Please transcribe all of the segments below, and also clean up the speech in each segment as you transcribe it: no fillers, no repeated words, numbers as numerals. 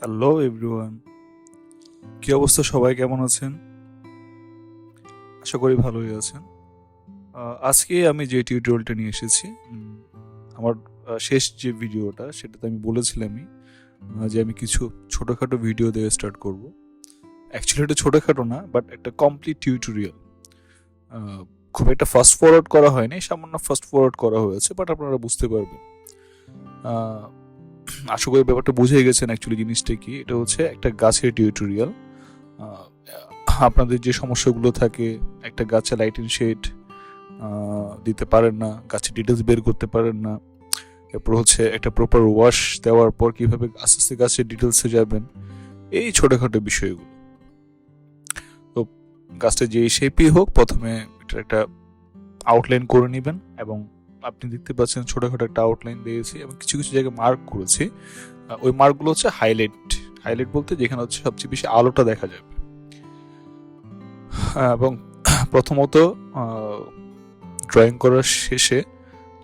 Hello everyone, কি অবস্থা? সবাই কেমন আছেন? আশা করি ভালোই আছেন। আজকে আমি যে টিউটোরিয়ালটা নিয়ে এসেছি, আমার শেষ যে ভিডিওটা সেটাতে আমি বলেছিলামই যে আমি কিছু ছোটোখাটো ভিডিও দিয়ে স্টার্ট করব। অ্যাকচুয়ালি এটা ছোটোখাটো না, বাট একটা কমপ্লিট টিউটোরিয়াল। খুব একটা ফাস্ট ফরওয়ার্ড করা হয়নি, সামান্য ফাস্ট ফরওয়ার্ড করা হয়েছে, বাট আপনারা বুঝতে পারবেন। আশা করি ব্যাপারটা বুঝে গেছেন অ্যাকচুয়ালি জিনিসটা কি। এটা হচ্ছে একটা গাছের টিউটোরিয়াল। আপনাদের যে সমস্যাগুলো থাকে, একটা গাছে লাইটিং শেড দিতে পারেন না, গাছের ডিটেলস বের করতে পারেন না, এরপর হচ্ছে একটা প্রপার ওয়াশ দেওয়ার পর কিভাবে আস্তে আস্তে গাছের ডিটেলসে যাবেন, এই ছোটোখাটো বিষয়গুলো। তো গাছটা যে শেপই হোক, প্রথমে এটার একটা আউটলাইন করে নেবেন, এবং আপনি দেখতে পাচ্ছেন ছোটোখাটো একটা আউটলাইন দিয়েছি এবং কিছু কিছু জায়গায় মার্ক করেছি। ওই মার্কগুলো হচ্ছে হাইলাইট। হাইলাইট বলতে যেখানে হচ্ছে সবচেয়ে বেশি আলোটা দেখা যাবে। এবং প্রথমত ড্রয়িং করার শেষে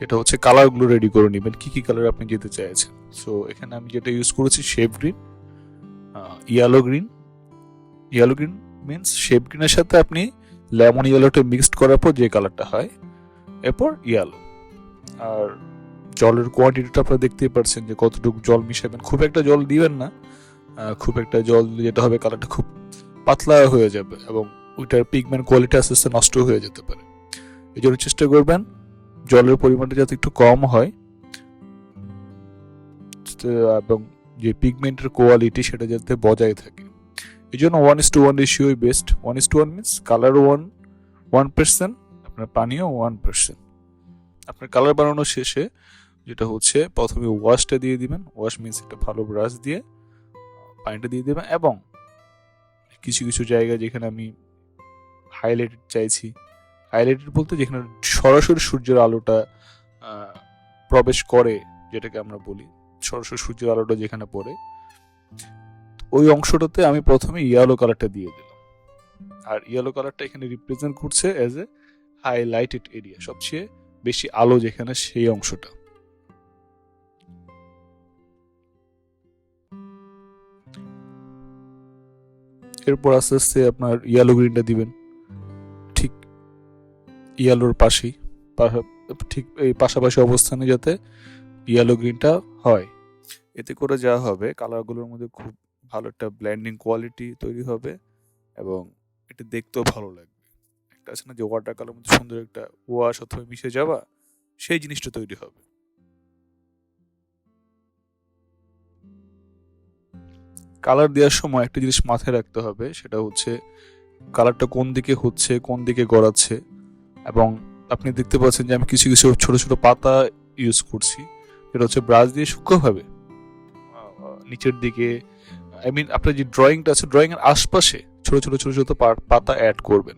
যেটা হচ্ছে কালারগুলো রেডি করে নেবেন, কি কি কালার আপনি যেতে চাইছেন। সো এখানে আমি যেটা ইউজ করেছি shape green, yellow green. Yellow green means shape গ্রিনের সাথে আপনি লেমন ইয়েলোটা মিক্সড করার পর যে কালারটা হয়, এরপর ইয়েলো। আর জলের কোয়ান্টিটিটা আপনারা দেখতেই পাচ্ছেন যে কতটুকু জল মিশাবেন। খুব একটা জল দিবেন না, খুব একটা জল যেটা হবে কালারটা খুব পাতলা হয়ে যাবে এবং ওইটার পিগমেন্ট কোয়ালিটি আস্তে আস্তে নষ্ট হয়ে যেতে পারে। এই জন্য চেষ্টা করবেন জলের পরিমাণটা যাতে একটু কম হয় এবং যে পিগমেন্টের কোয়ালিটি সেটা যাতে বজায় থাকে। এই জন্য 1:1 রেশিওই বেস্ট। 1:1 মিনস কালার 1%, আপনার পানিও 1%। আপনার কালার বানানোর শেষে যেটা হচ্ছে প্রথমে ওয়াশটা দিয়ে দিবেন। ওয়াশ মিনস একটা ভালো ব্রাশ দিয়ে পানিটা দিয়ে দেবেন, এবং কিছু কিছু জায়গায় যেখানে আমি হাইলাইটেড চাইছি, হাইলাইটেড বলতে যেখানে সরাসরি সূর্যের আলোটা প্রবেশ করে, যেটাকে আমরা বলি সরাসরি সূর্যের আলোটা যেখানে পড়ে, ওই অংশটাতে আমি প্রথমে ইয়েলো কালারটা দিয়ে দিলাম। আর ইয়েলো কালারটা এখানে রিপ্রেজেন্ট করছে অ্যাজ এ হাইলাইটেড এরিয়া, সবচেয়ে বেশি আলো যেখানে, সেই অংশটা। এরপর আস্তে আস্তে আপনার ইয়েলো গ্রিনটা দিবেন ঠিক ইয়েলোর পাশেই, ঠিক এই পাশাপাশি অবস্থানে যাতে ইয়েলো গ্রিনটা হয়। এতে করে যা হবে, কালারগুলোর মধ্যে খুব ভালো একটা ব্লেন্ডিং কোয়ালিটি তৈরি হবে এবং এটা দেখতেও ভালো লাগবে। একটা আছে না যে ওয়াটার কালার মধ্যে সুন্দর একটা ওয়াশ অথবা মিশে যাওয়া, সেই জিনিসটা তৈরি হবে। কালার দেওয়ার সময় একটা জিনিস মাথায় রাখতে হবে, সেটা হচ্ছে কালারটা কোন দিকে হচ্ছে, কোন দিকে গড়াচ্ছে। এবং আপনি দেখতে পাচ্ছেন যে আমি কিছু কিছু ছোট ছোট পাতা ইউজ করছি, যেটা হচ্ছে ব্রাশ দিয়ে সূক্ষ্মভাবে নিচের দিকে, আই মিন আপনার যে ড্রয়িংটা আছে, ড্রয়িং এর আশপাশে ছোট ছোট ছোট ছোট পাতা অ্যাড করবেন।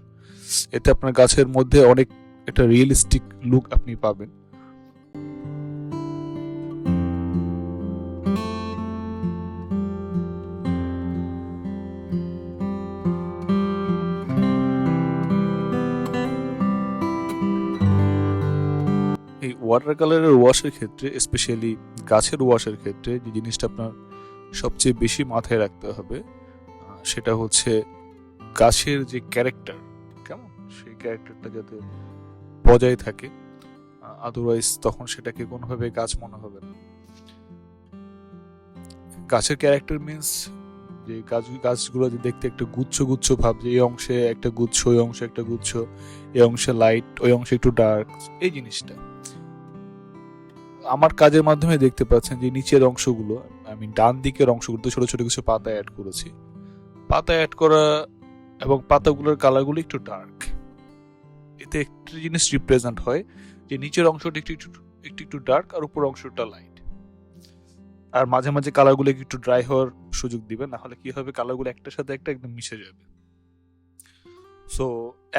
এতে আপনার গাছের মধ্যে অনেক একটা রিয়েলিস্টিক লুক আপনি পাবেন। এই ওয়াটার কালারের ওয়াশের ক্ষেত্রে, স্পেশালি গাছের ওয়াশের ক্ষেত্রে, যে জিনিসটা আপনার সবচেয়ে বেশি মাথায় রাখতে হবে সেটা হচ্ছে গাছের যে ক্যারেক্টার, কেমন সেই ক্যারেক্টারটা যাতে বজায় থাকে। আদারওয়াইজ তখন সেটাকে কোনোভাবে গাছ মনে হবে না। গাছের ক্যারেক্টার মিনস যে গাছগুলো যে দেখতে একটা গুচ্ছ গুচ্ছ ভাব, যে এই অংশে একটা গুচ্ছ, ওই অংশে একটা গুচ্ছ, এই অংশে লাইট, ওই অংশে একটু ডার্ক, এই জিনিসটা আমার কাজের মাধ্যমে দেখতে পাচ্ছেন যে নিচের অংশগুলো, আমি ডান দিকের অংশগুলোতে ছোট ছোট কিছু পাতা অ্যাড করেছি। পাতা অ্যাড করা এবং পাতাগুলোর কালারগুলো একটু ডার্ক, এতে একটা জিনিস রিপ্রেজেন্ট হয় যে নিচের অংশটা একটু একটু একটু ডার্ক আর উপর অংশটা লাইট। আর মাঝে মাঝে কালারগুলো একটু ড্রাই হওয়ার সুযোগ দিবেন, না হলে কি হবে, কালারগুলো একটার সাথে একটা একদম মিশে যাবে। সো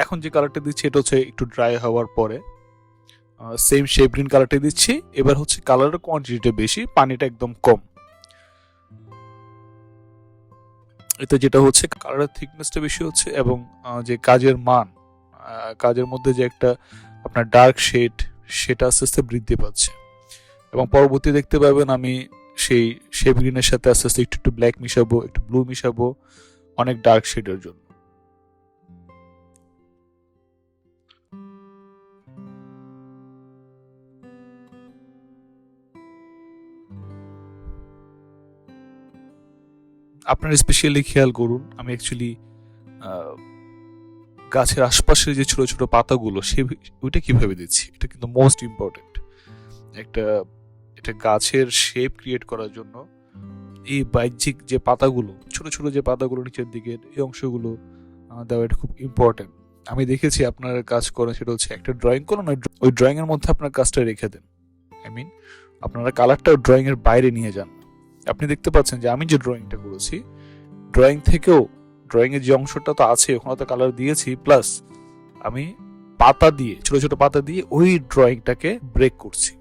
এখন যে কালারটা দিচ্ছি এটা হচ্ছে একটু ড্রাই হওয়ার পরে সেম শেপ গ্রিন কালারটা দিচ্ছি। এবার হচ্ছে কালারের কোয়ান্টিটিটা বেশি, পানিটা একদম কম। এতে যেটা হচ্ছে কালারের থিকনেসটা বেশি হচ্ছে এবং যে কাজের মান, কাজের মধ্যে যে একটা আপনার ডার্ক শেড, সেটা আস্তে আস্তে বৃদ্ধি পাচ্ছে। এবং পরবর্তী দেখতে পাবেন আমি সেই শেপ গ্রিনের সাথে আস্তে আস্তে একটু একটু ব্ল্যাক মিশাবো, একটু ব্লু মিশাবো, অনেক ডার্ক শেডের জন্য। আপনারা স্পেশালি খেয়াল করুন, আমি অ্যাকচুয়ালি গাছের আশপাশের যে ছোট ছোট পাতাগুলো ওইটা কিভাবে দিচ্ছি, এটা কিন্তু মোস্ট ইম্পর্টেন্ট। একটা এটা গাছের শেপ ক্রিয়েট করার জন্য এই বাহ্যিক যে পাতাগুলো, ছোট ছোট যে পাতাগুলো নিচের দিকের এই অংশগুলো দেওয়া, এটা খুব ইম্পর্টেন্ট। আমি দেখেছি আপনারা কাজ করেন, সেটা হচ্ছে একটা ড্রয়িং করুন, ওই ড্রয়িং এর মধ্যে আপনার কাজটা রেখে দেন। আই মিন আপনারা কালারটা ড্রয়িং এর বাইরে নিয়ে যান। আপনি দেখতে পাচ্ছেন যে আমি যে ড্রয়িংটা করেছি, ড্রয়িং থেকেও ড্রয়িং এর যে অংশটা তো আছে ওখানে তো কালার দিয়েছি, প্লাস আমি পাতা দিয়ে, ছোট ছোট পাতা দিয়ে ওই ড্রয়িংটাকে ব্রেক করছি।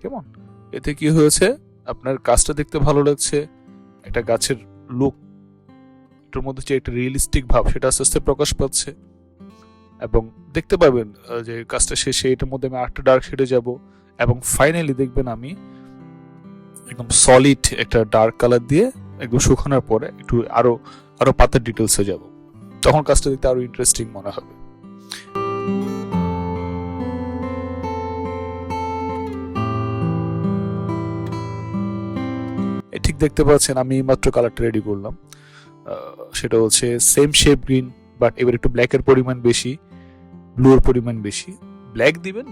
কেমন? এতে কি হয়েছে, আপনার কাজটা দেখতে ভালো লাগছে, একটা গাছের লুক, এটার মধ্যে যে একটা রিয়েলিস্টিক ভাব সেটা আস্তে আস্তে প্রকাশ পাচ্ছে। এবং দেখতে পাবেন যে কাজটা শেষে এটার মধ্যে আমি আরেকটা ডার্ক শেডে যাব, এবং ফাইনালি দেখবেন আমি একদম সলিড একটা ডার্ক কালার দিয়ে একদম শুকানোর পরে একটু আরো আরো পাতার ডিটেলসে যাব, তখন কাজটা দেখতে আরো ইন্টারেস্টিং মনে হবে। ঠিক দেখতে পাচ্ছেন আমি মাত্র কালারটা রেডি করলাম, সেটা হচ্ছে সেম শেপ গ্রিন, বাট এবার একটু ব্ল্যাকের পরিমাণ বেশি, ব্লুর পরিমাণ বেশি। ব্ল্যাক দিবেন,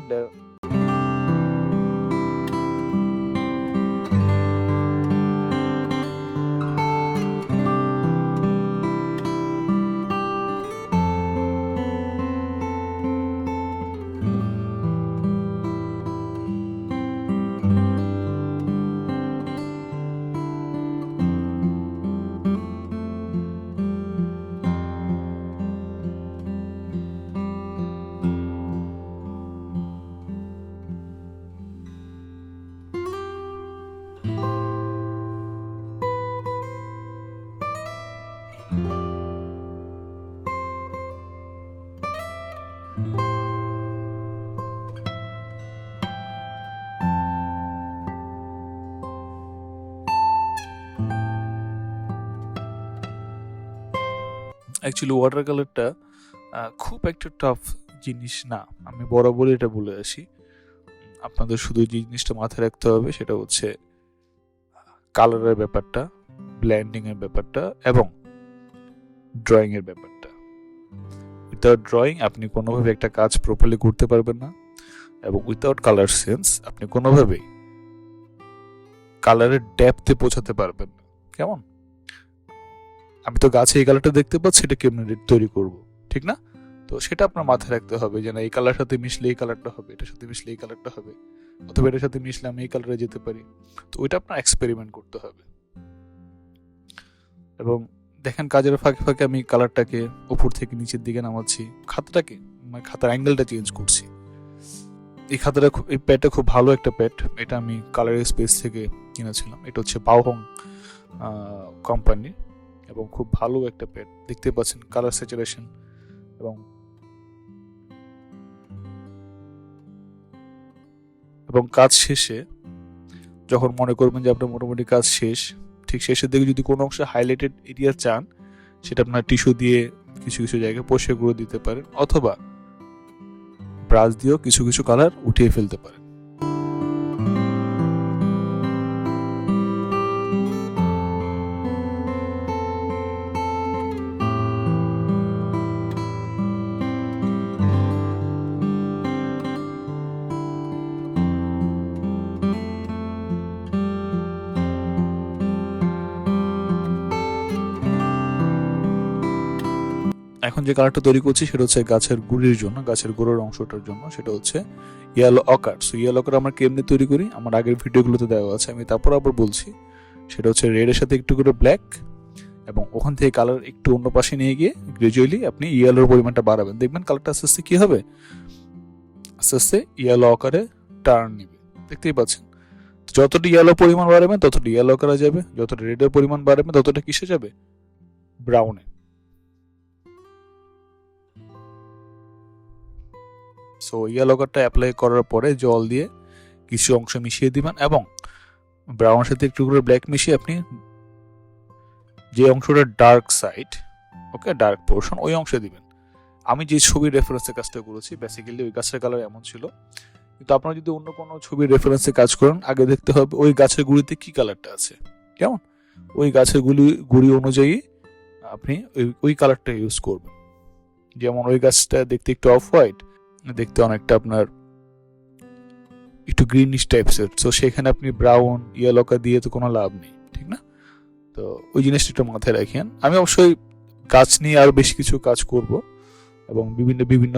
অ্যাকচুয়ালি ওয়াটার কালারটা খুব একটা টাফ জিনিস না, আমি বরাবরই এটা বলে আসি। আপনাদের শুধু যে জিনিসটা মাথায় রাখতে হবে সেটা হচ্ছে কালারের ব্যাপারটা, ব্ল্যান্ডিং এর ব্যাপারটা এবং ড্রয়িং এর ব্যাপারটা। উইথাউট ড্রয়িং আপনি কোনোভাবে একটা কাজ প্রপারলি করতে পারবেন না, এবং উইথাউট কালার সেন্স আপনি কোনোভাবেই কালারের ডেপথে পৌঁছাতে পারবেন না। কেমন? আমি তো গাছে এই কালারটা দেখতে পাচ্ছি, এটা কেমন তৈরি করব, ঠিক না? তো সেটা আপনার মাথায় রাখতে হবে যে না, এই কালার সাথে মিশলে এই কালারটা হবে, এটার সাথে মিশলে এই কালারটা হবে, অথবা এটার সাথে মিশলে আমি এই কালারে যেতে পারি। তো ওইটা আপনার এক্সপেরিমেন্ট করতে হবে। এবং দেখেন কাজের ফাঁকে ফাঁকে আমি কালারটাকে উপর থেকে নিচের দিকে নামাচ্ছি, খাতাটাকে মানে খাতার অ্যাঙ্গেলটা চেঞ্জ করছি। এই খাতাটা এই প্যাডটা খুব ভালো একটা প্যাড, এটা আমি কালার স্পেস থেকে কিনেছিলাম। এটা হচ্ছে বাওহং কোম্পানির, এবং খুব ভালো একটা প্যাড। দেখতে পাচ্ছেন কালার স্যাচুরেশন। এবং কাজ শেষে যখন মনে করবেন যে আপনার মোটামুটি কাজ শেষ, ঠিক শেষের দিকে যদি কোনো অংশে হাইলাইটেড এরিয়া চান, সেটা আপনার টিস্যু দিয়ে কিছু কিছু জায়গায় পরিষ্কার করে দিতে পারেন, অথবা ব্রাশ দিয়েও কিছু কিছু কালার উঠিয়ে ফেলতে পারেন। এখন যে কালারটা তৈরি করছি সেটা হচ্ছে গাছের গুড়ির জন্য, গাছের গোড়ার অংশটার জন্য, সেটা হচ্ছে ইয়েলো অকার। সো ইয়েলো অকার আমরা কেমনি তৈরি করি আমার আগের ভিডিওগুলোতে দেওয়া আছে, আমি তারপর আবার বলছি। সেটা হচ্ছে রেডের সাথে একটু করে ব্ল্যাক, এবং ওখান থেকে কালার একটু অন্য পাশে নিয়ে গিয়ে গ্রাজুয়ালি আপনি ইয়েলোর পরিমাণটা বাড়াবেন, দেখবেন কালারটা আস্তে আস্তে কি হবে, আস্তে আস্তে ইয়েলো আকারে টার্ন নিবে। দেখতেই পাচ্ছেন, যতটা ইয়েলো পরিমাণ বাড়াবেন ততটা ইয়েলো আকারে যাবে, যতটা রেডের পরিমাণ বাড়াবেন ততটা কিসে যাবে, ব্রাউনে। সো ইয়েলো কালারটা অ্যাপ্লাই করার পরে জল দিয়ে কিছু অংশ মিশিয়ে দিবেন, এবং ব্রাউনের সাথে একটু করে ব্ল্যাক মিশিয়ে আপনি যে অংশটা ডার্ক সাইড, ওকে, ডার্ক পোর্শন, ওই অংশে দিবেন। আমি যে ছবির রেফারেন্সে কাজটা করেছি বেসিক্যালি ওই গাছের কালার এমন ছিল, কিন্তু আপনারা যদি অন্য কোনো ছবির রেফারেন্সে কাজ করেন আগে দেখতে হবে ওই গাছের গুঁড়িতে কি কালারটা আছে, কেমন, ওই গাছের গুঁড়ি অনুযায়ী আপনি ওই কালারটা ইউজ করবেন। যেমন ওই গাছটা দেখতে একটু অফ হোয়াইট, দেখতে অনেকটা আপনার একটু গ্রিনিশ টাইপসের, তো সেখানে আপনি ব্রাউন ইয়েলোকা দিয়ে তো কোনো লাভ নেই, ঠিক না? তো ওই জিনিসটা একটু মাথায় রাখেন। আমি অবশ্যই গাছ নিয়ে আরো বেশি কিছু কাজ করব এবং বিভিন্ন বিভিন্ন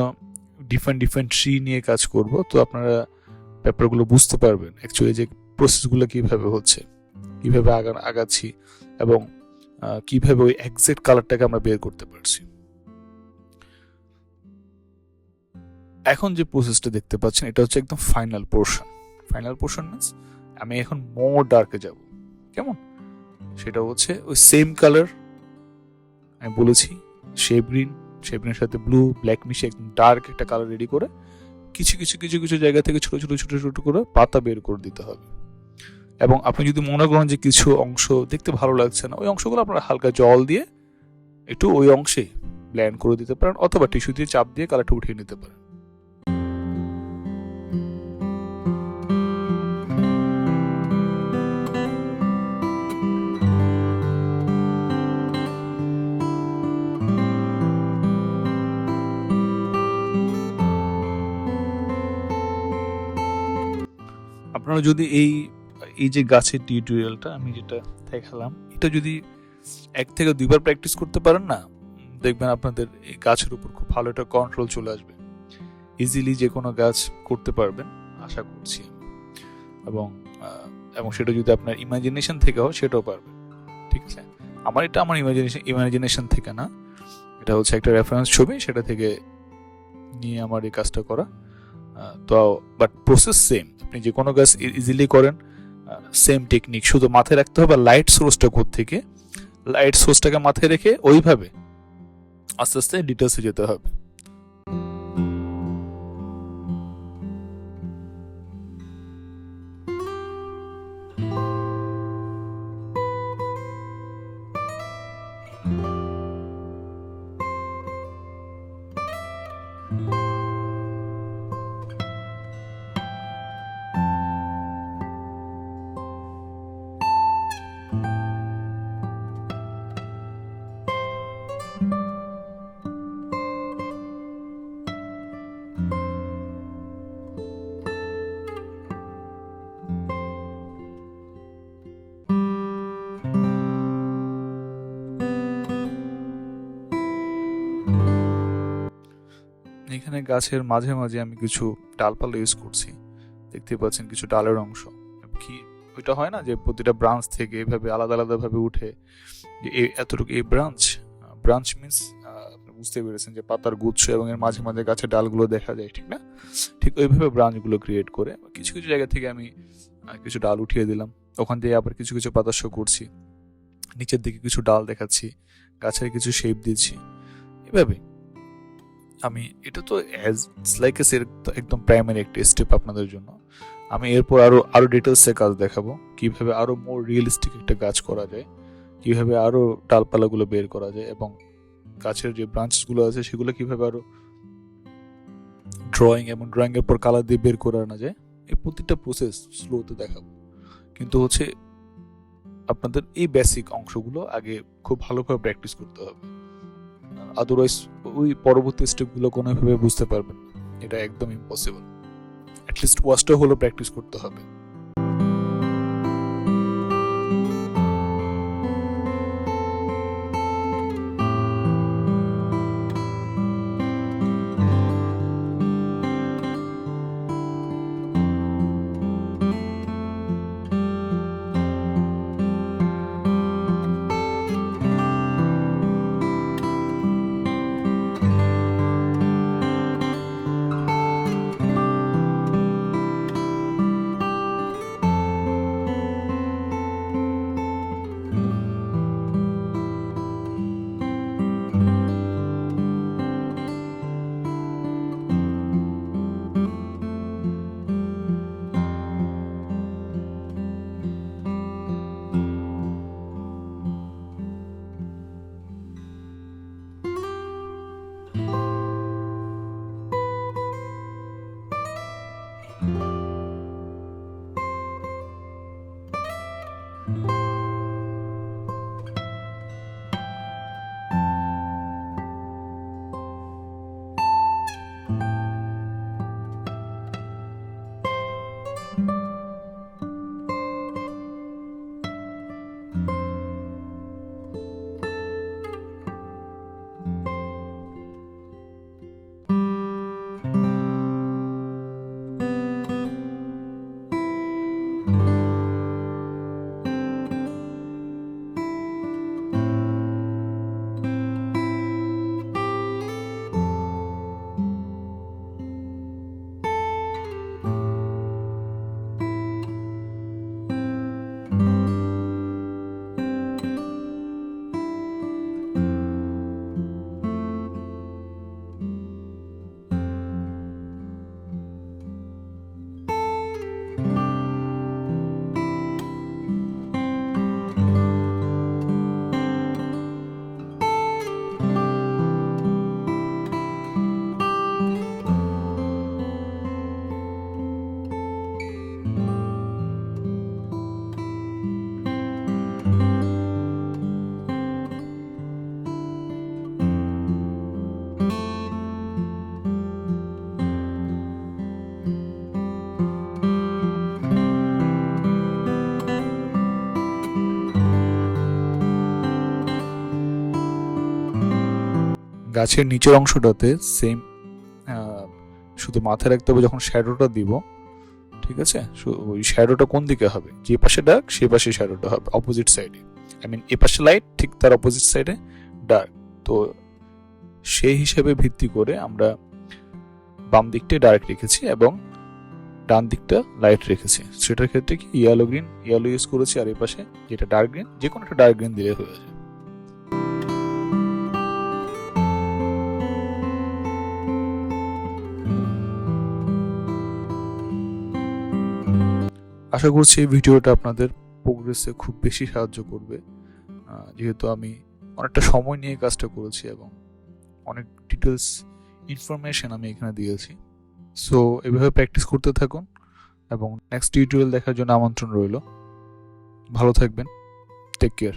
ডিফারেন্ট ট্রি নিয়ে কাজ করব, তো আপনারা ব্যাপারগুলো বুঝতে পারবেন অ্যাকচুয়ালি যে প্রসেসগুলো কিভাবে হচ্ছে, কিভাবে আগাচ্ছি এবং কিভাবে ওই এক্সাক্ট কালারটাকে আমরা বের করতে পারছি। এখন যে প্রসেসটা দেখতে পাচ্ছেন এটা হচ্ছে একদম final portion. Final portion means আমি এখন মোর ডার্কে যাব, কেমন, সেটা হচ্ছে ওই সেম কালার আমি বলেছি, শেপ গ্রিনের সাথে ব্লু ব্ল্যাক মিশিয়ে একদম ডার্ক একটা কালার রেডি করে কিছু কিছু কিছু কিছু জায়গা থেকে ছোট ছোট ছোট ছোট করে পাতা বের করে দিতে হবে। এবং আপনি যদি মনে করেন যে কিছু অংশ দেখতে ভালো লাগছে না, ওই অংশগুলো আপনারা হালকা জল দিয়ে একটু ওই অংশে ব্ল্যান্ড করে দিতে পারেন, অথবা টিস্যু দিয়ে চাপ দিয়ে কালারটা উঠিয়ে নিতে পারেন। আপনারা যদি এই যে গাছের টিউটোরিয়ালটা আমি যেটা দেখালাম এটা যদি 1 থেকে 2 বার প্র্যাকটিস করতে পারেন না, দেখবেন আপনাদের এই গাছের উপর খুব ভালো একটা কন্ট্রোল চলে আসবে, ইজিলি যে কোনো গাছ করতে পারবেন আশা করছি। এবং সেটা যদি আপনার ইমাজিনেশন থেকে হয় সেটাও পারবেন, ঠিক আছে? আমার ইমাজিনেশন থেকে না, এটা হচ্ছে একটা রেফারেন্স ছবি, সেটা থেকে নিয়ে আমার এই কাজটা করা। তো বাট প্রসেস সেম, আপনি যে কোনো গাছ ইজিলি করেন, সেম টেকনিক, শুধু মাথায় রাখতে হবে লাইট সোর্সটা কোত্থেকে, লাইট সোর্সটাকে মাথায় রেখে ওইভাবে আস্তে আস্তে ডিটেলসে যেতে হবে। এখানে গাছের মাঝে মাঝে আমি কিছু ডালপালা ইউজ করছি, দেখতে পাচ্ছেন কিছু ডালের অংশ, কি ওইটা হয় না যে প্রতিটা ব্রাঞ্চ থেকে এভাবে আলাদা আলাদা ভাবে উঠে, যে এতটুকু এই ব্রাঞ্চ মিন্স আপনি বুঝতে পেরেছেন যে পাতার গুচ্ছ, এবং এর মাঝে মাঝে গাছের ডালগুলো দেখা যায়, ঠিক না? ঠিক ওইভাবে ব্রাঞ্চগুলো ক্রিয়েট করে কিছু কিছু জায়গা থেকে আমি কিছু ডাল উঠিয়ে দিলাম, ওখান দিয়ে আবার কিছু কিছু পাতা শো করছি, নিচের দিকে কিছু ডাল দেখাচ্ছি, গাছের কিছু শেপ দিচ্ছি, এভাবে আমি এটা তো লাইক একদম প্রাইমারি একটা স্টেপ আপনাদের জন্য। আমি এরপর আরো ডিটেলসে কাজ দেখাবো, কিভাবে আরো মোর রিয়েলিস্টিক একটা গাছ করা যায়, কিভাবে আরো ডালপালাগুলো বের করা যায়, এবং গাছের যে ব্রাঞ্চগুলো আছে সেগুলো কিভাবে আরো ড্রয়িং এর পর কালার দিয়ে বের করে আনা যায়। এই প্রতিটা প্রসেস স্লোতে দেখাবো, কিন্তু হচ্ছে আপনাদের এই বেসিক অংশগুলো আগে খুব ভালোভাবে প্র্যাকটিস করতে হবে, আদারওয়াইজ ওই পরবর্তী স্টেপগুলো কোনোভাবে বুঝতে পারবেন, এটা একদম ইম্পসিবল। অ্যাটলিস্ট ওয়াচটা হলো প্র্যাকটিস করতে হবে। গাছের নিচের অংশটাতে সেম, শুধু মাথায় রাখতে হবে যখন শ্যাডোটা দিব, ঠিক আছে, ওই শ্যাডোটা কোন দিকে হবে, যে পাশে ডার্ক সে পাশে শ্যাডোটা হবে, অপোজিট সাইডে। আই মিন এ পাশে লাইট, ঠিক তার অপোজিট সাইডে ডার্ক। তো সেই হিসেবে ভিত্তি করে আমরা বাম দিকটা ডার্ক রেখেছি এবং ডান দিকটা লাইট রেখেছি। সেটার ক্ষেত্রে কি ইয়েলো গ্রিন, ইয়েলো ইউজ করেছি, আর এই পাশে যেটা ডার্ক গ্রিন, যে কোনো একটা ডার্ক গ্রিন দিলে হয়ে যায়। আশা করছি এই ভিডিওটা আপনাদের প্রোগ্রেসে খুব বেশি সাহায্য করবে, যেহেতু আমি অনেকটা সময় নিয়ে কাজটা করেছি এবং অনেক ডিটেলস ইনফরমেশন আমি এখানে দিয়েছি। সো এভাবে প্র্যাকটিস করতে থাকুন এবং নেক্সট টিউটোরিয়াল দেখার জন্য আমন্ত্রণ রইল। ভালো থাকবেন, টেক কেয়ার।